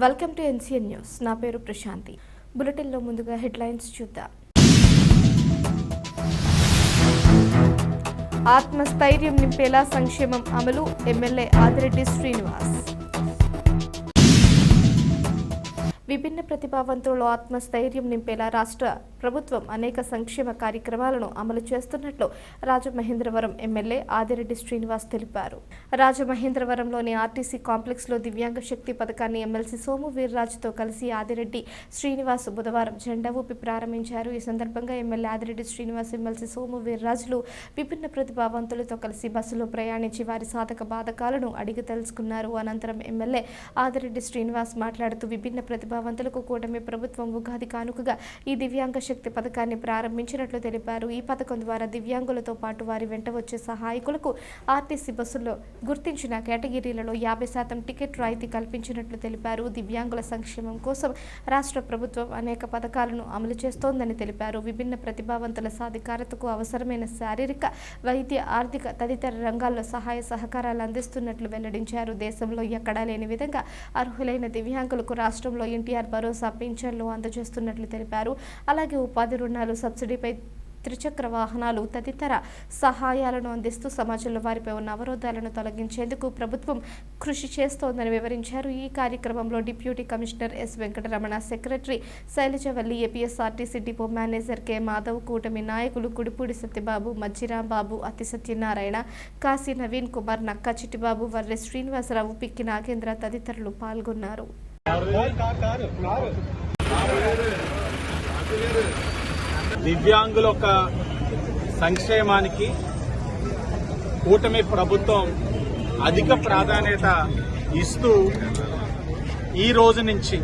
Welcome to NCN news. నా పేరు ప్రశాంతి. బులెటిన్లో ముందుగా హెడ్లైన్స్ చూద్దాం. ఆత్మస్థైర్యం నింపేలా సంక్షేమం అమలు, ఎమ్మెల్యే ఆదిరెడ్డి శ్రీనివాస్. విభిన్న ప్రతిభావంతులలో ఆత్మస్థైర్యం నింపేలా రాష్ట్ర ప్రభుత్వం అనేక సంక్షేమ కార్యక్రమాలను అమలు చేస్తున్నట్లు రాజమహేంద్రవరం ఎమ్మెల్యే ఆదిరెడ్డి శ్రీనివాస్ తెలిపారు. రాజమహేంద్రవరంలోని ఆర్టీసీ కాంప్లెక్స్లో దివ్యాంగ శక్తి పథకాన్ని ఎమ్మెల్సీ సోము వీర్రాజుతో కలిసి ఆదిరెడ్డి శ్రీనివాస్ బుధవారం జెండా ఊపి ప్రారంభించారు. ఈ సందర్భంగా ఎమ్మెల్యే ఆదిరెడ్డి శ్రీనివాస్, ఎమ్మెల్సీ సోము వీర్రాజులు విభిన్న ప్రతిభావంతులతో కలిసి బస్సులో ప్రయాణించి వారి సాధక బాధకాలను అడిగి తెలుసుకున్నారు. అనంతరం ఎమ్మెల్యే ఆదిరెడ్డి శ్రీనివాస్ మాట్లాడుతూ విభిన్న ప్రతిభావంతులకు కూటమి ప్రభుత్వం ఉగాది కానుకగా ఈ దివ్యాంగ శక్తి పథకాన్ని ప్రారంభించినట్లు తెలిపారు. ఈ పథకం ద్వారా దివ్యాంగులతో పాటు వారి వెంట వచ్చే సహాయకులకు ఆర్టీసీ బస్సుల్లో గుర్తించిన కేటగిరీలలో 50% టికెట్ రాయితీ కల్పించినట్లు తెలిపారు. దివ్యాంగుల సంక్షేమం కోసం రాష్ట్ర ప్రభుత్వం అనేక పథకాలను అమలు చేస్తోందని తెలిపారు. విభిన్న ప్రతిభావంతుల సాధికారతకు అవసరమైన శారీరక, వైద్య, ఆర్థిక తదితర రంగాల్లో సహాయ సహకారాలు అందిస్తున్నట్లు వెల్లడించారు. దేశంలో ఎక్కడా లేని విధంగా అర్హులైన దివ్యాంగులకు రాష్ట్రంలో ఎన్టీఆర్ భరోసా పింఛన్లు అందజేస్తున్నట్లు తెలిపారు. అలాగే ఉపాధి రుణాలు, సబ్సిడీపై త్రిచక్ర వాహనాలు తదితర సహాయాలను అందిస్తూ సమాజంలో వారిపై ఉన్న అవరోధాలను తొలగించేందుకు ప్రభుత్వం కృషి చేస్తోందని వివరించారు. ఈ కార్యక్రమంలో deputy commissioner S Venkataramana, secretary Shailajavalli, APSRTC depot manager K Madhav, కూటమి నాయకులు కుడిపూడి సత్యబాబు, మజ్జిరాంబాబు, అతి సత్యనారాయణ, కాశీ నవీన్ కుమార్, నక్కా చిట్టిబాబు, వర్రె శ్రీనివాసరావు, పిక్కి నాగేంద్ర తదితరులు పాల్గొన్నారు. దివ్యాంగుల యొక్క సంక్షేమానికి కూటమి ప్రభుత్వం అధిక ప్రాధాన్యత ఇస్తూ ఈ రోజు నుంచి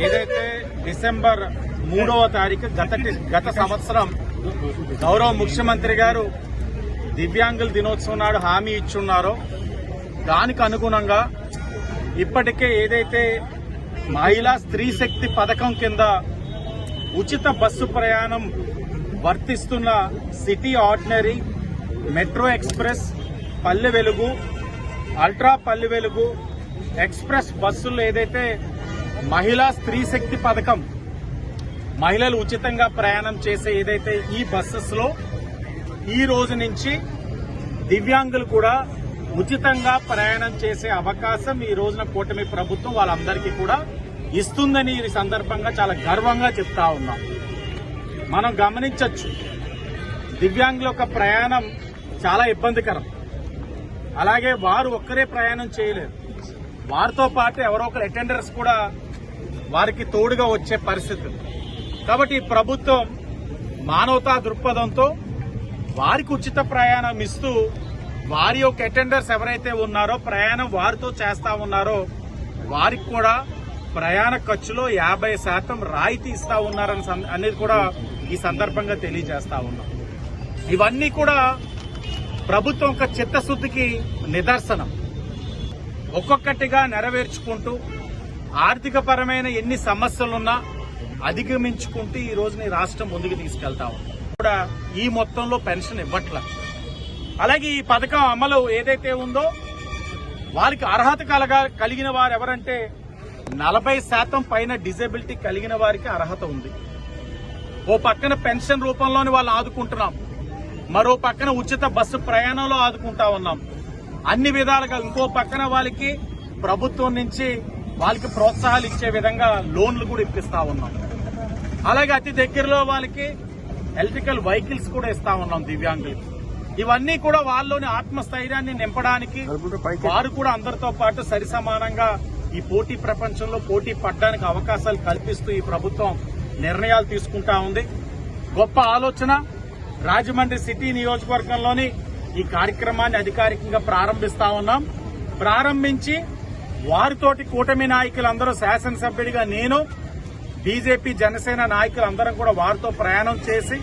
ఏదైతే డిసెంబర్ 3వ తారీఖు గత సంవత్సరం గౌరవ ముఖ్యమంత్రి గారు దివ్యాంగుల దినోత్సవం నాడు హామీ ఇచ్చున్నారో దానికి అనుగుణంగా ఇప్పటికే ఏదైతే మహిళా స్త్రీ శక్తి పథకం కింద ఉచిత బస్సు ప్రయాణం వర్తిస్తున్న city ordinary, metro express, Palle Velugu, ultra Palle Velugu, express బస్సుల్లో ఏదైతే మహిళా స్త్రీ శక్తి పథకం, మహిళలు ఉచితంగా ప్రయాణం చేసే ఏదైతే ఈ బస్సెస్ లో ఈ రోజు నుంచి దివ్యాంగులు కూడా ఉచితంగా ప్రయాణం చేసే అవకాశం ఈ రోజున కూటమి ప్రభుత్వం వాళ్ళందరికీ కూడా ఇస్తుందని ఈ సందర్భంగా చాలా గర్వంగా చెప్తా ఉన్నాం. మనం గమనించవచ్చు, దివ్యాంగుల యొక్క ప్రయాణం చాలా ఇబ్బందికరం. అలాగే వారు ఒక్కరే ప్రయాణం చేయలేరు, వారితో పాటు ఎవరో ఒకరు అటెండర్స్ కూడా వారికి తోడుగా వచ్చే పరిస్థితి. కాబట్టి ఈ ప్రభుత్వం మానవతా దృక్పథంతో వారికి ఉచిత ప్రయాణం ఇస్తూ వారి యొక్క అటెండర్స్ ఎవరైతే ఉన్నారో ప్రయాణం వారితో చేస్తా ఉన్నారో వారికి కూడా ప్రయాణ ఖర్చులో 50% రాయితీ ఇస్తా ఉన్నారని అనేది కూడా ఈ సందర్భంగా తెలియజేస్తా ఉన్నాం. ఇవన్నీ కూడా ప్రభుత్వం యొక్క చిత్తశుద్ధికి నిదర్శనం. ఒక్కొక్కటిగా నెరవేర్చుకుంటూ ఆర్థిక పరమైన ఎన్ని సమస్యలున్నా అధిగమించుకుంటూ ఈ రోజుని రాష్ట్రం ముందుకు తీసుకెళ్తా ఉన్నాం. కూడా ఈ మొత్తంలో పెన్షన్ ఇవ్వట్ల. అలాగే ఈ పథకం అమలు ఏదైతే ఉందో వారికి అర్హత కలిగిన వారు ఎవరంటే 40% పైన డిజేబిలిటీ కలిగిన వారికి అర్హత ఉంది. ఓ పక్కన పెన్షన్ రూపంలోని వాళ్ళు ఆదుకుంటున్నాం, మరో పక్కన ఉచిత బస్సు ప్రయాణంలో ఆదుకుంటా ఉన్నాం. అన్ని విధాలుగా ఇంకో పక్కన వాళ్ళకి ప్రభుత్వం నుంచి వాళ్ళకి ప్రోత్సాహాలు ఇచ్చే విధంగా లోన్లు కూడా ఇప్పిస్తా ఉన్నాం. అలాగే అతి దగ్గరలో వాళ్ళకి ఎలక్ట్రికల్ వెహికల్స్ కూడా ఇస్తా ఉన్నాం దివ్యాంగులకి. ఇవన్నీ కూడా వాళ్ళలోని ఆత్మస్థైర్యాన్ని నింపడానికి, వారు కూడా అందరితో పాటు సరిసమానంగా ఈ పోటీ ప్రపంచంలో పోటీ పడడానికి అవకాశాలు కల్పిస్తూ ఈ ప్రభుత్వం నిర్ణయాలు తీసుకుంటా ఉంది. గొప్ప ఆలోచన. రాజమండ్రి సిటీ నియోజకవర్గంలోని ఈ కార్యక్రమాన్ని అధికారికంగా ప్రారంభిస్తా ఉన్నాం. ప్రారంభించి వారితోటి కూటమి నాయకులందరూ, శాసనసభ్యుడిగా నేను, బీజేపీ, జనసేన నాయకులందరం కూడా వారితో ప్రయాణం చేసి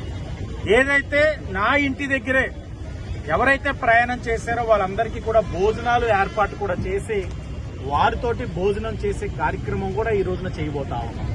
ఏదైతే నా ఇంటి దగ్గరే ఎవరైతే ప్రయాణం చేశారో వాళ్ళందరికీ కూడా భోజనాలు ఏర్పాటు కూడా చేసి వారితోటి భోజనం చేసే కార్యక్రమం కూడా ఈ రోజున చేయబోతా ఉన్నాం.